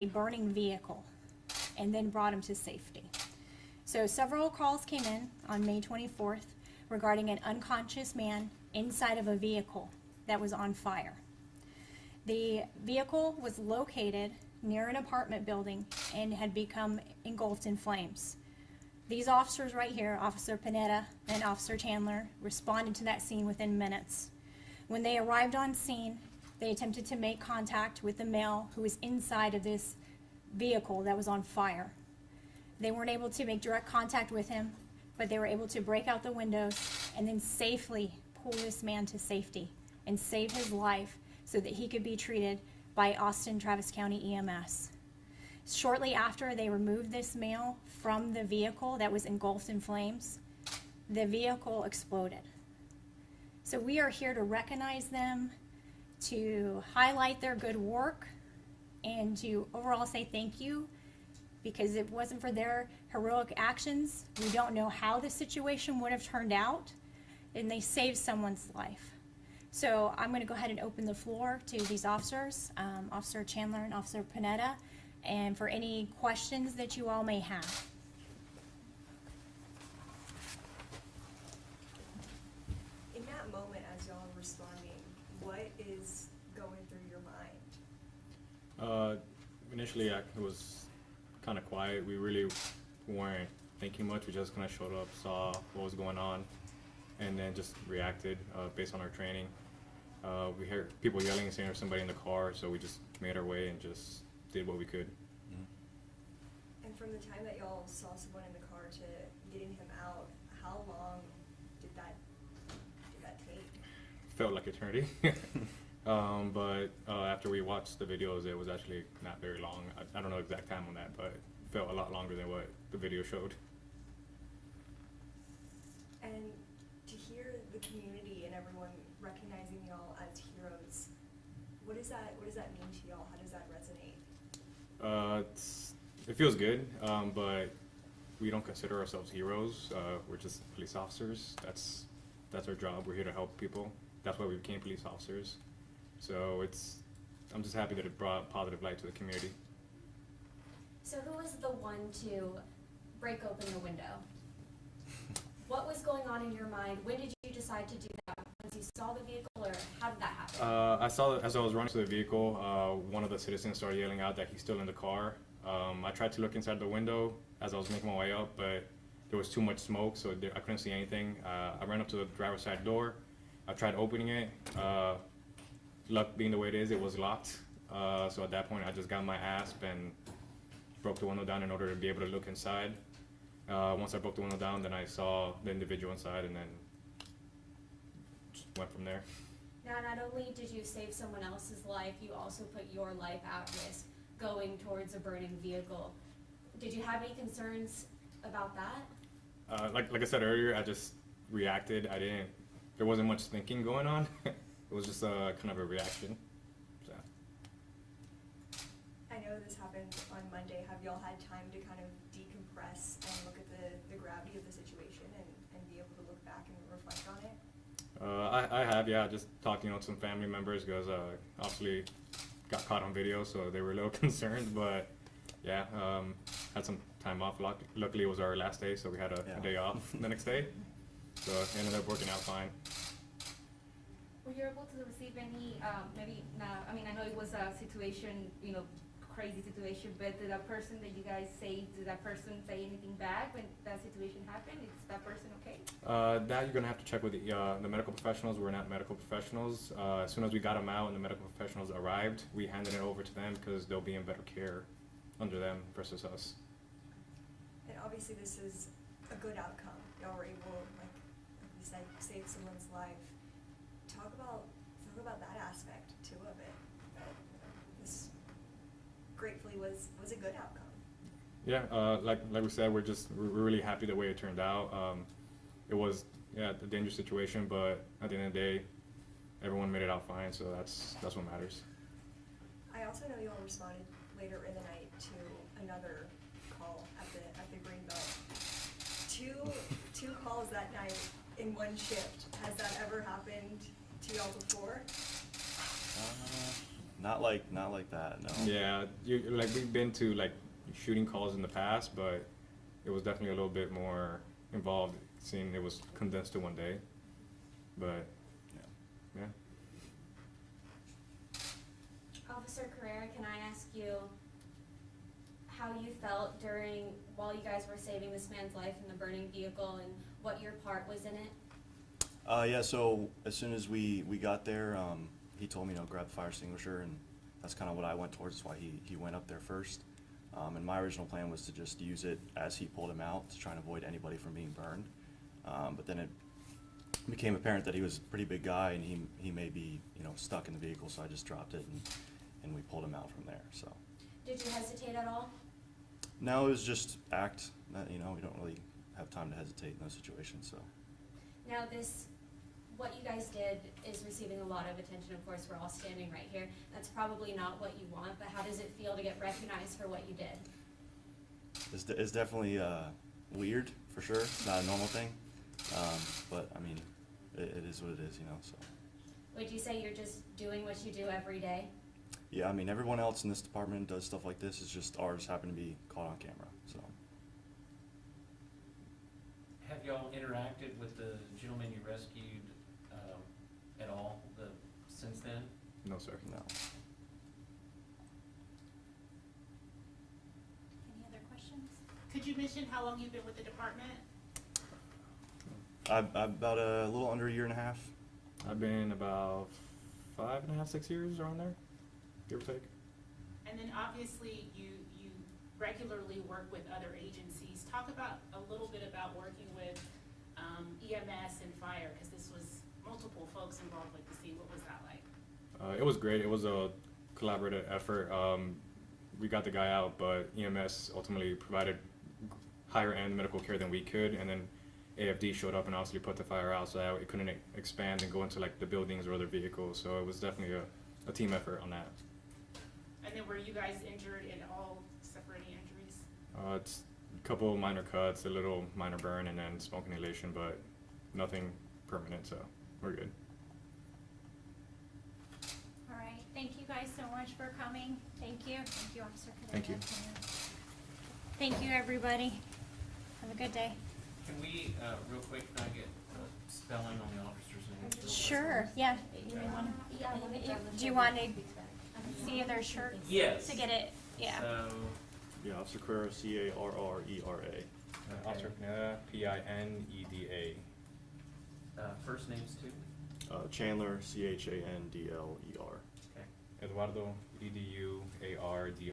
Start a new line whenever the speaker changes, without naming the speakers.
a burning vehicle and then brought him to safety. So several calls came in on May 24th regarding an unconscious man inside of a vehicle that was on fire. The vehicle was located near an apartment building and had become engulfed in flames. These officers right here, Officer Pineda and Officer Chandler, responded to that scene within minutes. When they arrived on scene, they attempted to make contact with the male who was inside of this vehicle that was on fire. They weren't able to make direct contact with him, but they were able to break out the windows and then safely pull this man to safety and save his life so that he could be treated by Austin Travis County EMS. Shortly after they removed this male from the vehicle that was engulfed in flames, the vehicle exploded. So we are here to recognize them, to highlight their good work, and to overall say thank you, because if it wasn't for their heroic actions, we don't know how the situation would have turned out, and they saved someone's life. So I'm going to go ahead and open the floor to these officers, Officer Chandler and Officer Pineda, and for any questions that you all may have.
In that moment, as y'all are responding, what is going through your mind?
Initially, it was kind of quiet. We really weren't thinking much. We just kind of showed up, saw what was going on, and then just reacted based on our training. We heard people yelling and saying there's somebody in the car, so we just made our way and just did what we could.
And from the time that y'all saw someone in the car to getting him out, how long did that take?
Felt like eternity. But after we watched the videos, it was actually not very long. I don't know the exact time on that, but it felt a lot longer than what the video showed.
And to hear the community and everyone recognizing y'all as heroes, what does that mean to y'all? How does that resonate?
It feels good, but we don't consider ourselves heroes. We're just police officers. That's our job. We're here to help people. That's why we became police officers. So I'm just happy that it brought positive light to the community.
So who was the one to break open the window? What was going on in your mind? When did you decide to do that? Once you saw the vehicle, or how did that happen?
I saw as I was running to the vehicle, one of the citizens started yelling out that he's still in the car. I tried to look inside the window as I was making my way up, but there was too much smoke, so I couldn't see anything. I ran up to the driver's side door. I tried opening it. Luck being the way it is, it was locked. So at that point, I just got my asp and broke the window down in order to be able to look inside. Once I broke the window down, then I saw the individual inside, and then just went from there.
Now, not only did you save someone else's life, you also put your life at risk going towards a burning vehicle. Did you have any concerns about that?
Like I said earlier, I just reacted. There wasn't much thinking going on. It was just kind of a reaction. So.
I know this happened on Monday. Have y'all had time to kind of decompress and look at the gravity of the situation and be able to look back and reflect on it?
I have, yeah, just talked, to some family members, because obviously got caught on video, so they were a little concerned, but yeah, had some time off. Luckily it was our last day, so we had a day off the next day, so it ended up working out fine.
Were you able to receive any, maybe now, I know it was a situation, crazy situation, but did that person that you guys saved, did that person say anything back when that situation happened? Is that person okay?
That you're gonna have to check with the medical professionals. We're not medical professionals. As soon as we got them out and the medical professionals arrived, we handed it over to them because they'll be in better care under them versus us.
And obviously this is a good outcome. Y'all were able, like we said, save someone's life. Talk about that aspect too of it. That this gratefully was a good outcome.
Yeah, like we said, we're really happy the way it turned out. It was a dangerous situation, but at the end of the day, everyone made it out fine. So that's what matters.
I also know you all responded later in the night to another call at the Greenbelt. Two calls that night in one shift. Has that ever happened to y'all before?
Not like that, no.
Yeah, like we've been to like shooting calls in the past, but it was definitely a little bit more involved, seeing it was condensed to one day. But
Yeah.
yeah.
Officer Carrera, can I ask you how you felt while you guys were saving this man's life in the burning vehicle and what your part was in it?
Yeah, so as soon as we got there, he told me to grab the fire extinguisher, and that's kind of what I went towards. That's why he went up there first. And my original plan was to just use it as he pulled him out to try and avoid anybody from being burned. But then it became apparent that he was a pretty big guy, and he may be, stuck in the vehicle, so I just dropped it, and we pulled him out from there, so.
Did you hesitate at all?
No, it was just act, we don't really have time to hesitate in those situations, so.
Now what you guys did is receiving a lot of attention. Of course, we're all standing right here. That's probably not what you want, but how does it feel to get recognized for what you did?
It's definitely weird, for sure. It's not a normal thing, but I mean, it is what it is, so.
Would you say you're just doing what you do every day?
Yeah, I mean, everyone else in this department does stuff like this. It's just ours happen to be caught on camera, so.
Have y'all interacted with the gentleman you rescued at all since then?
No, sir.
No.
Any other questions?
Could you mention how long you've been with the department?
About a little under a year and a half.
I've been about 5.5, 6 years around there, give or take.
And then obviously you regularly work with other agencies. Talk about a little bit about working with EMS and fire, because this was multiple folks involved with the scene. What was that like?
It was great. It was a collaborative effort. We got the guy out, but EMS ultimately provided higher end medical care than we could, and then AFD showed up and obviously put the fire out, so that it couldn't expand and go into like the buildings or other vehicles. So it was definitely a team effort on that.
And then were you guys injured at all, except for any injuries?
It's a couple of minor cuts, a little minor burn, and then smoke inhalation, but nothing permanent, so we're good.
All right, thank you guys so much for coming. Thank you. Thank you, Officer Cadena.
Thank you.
Thank you, everybody. Have a good day.
Can we, real quick, can I get spelling on the officers' names?
Sure, yeah. You may wanna-
Yeah, let me grab the
Do you want to see their shirts?
Yes.
To get it, yeah.
So,
Yeah, Officer Carrera, Carrera.
Officer Pineda, Pineda.
first names too?
Chandler, Chandler.
Okay.
Eduardo, Eduardo.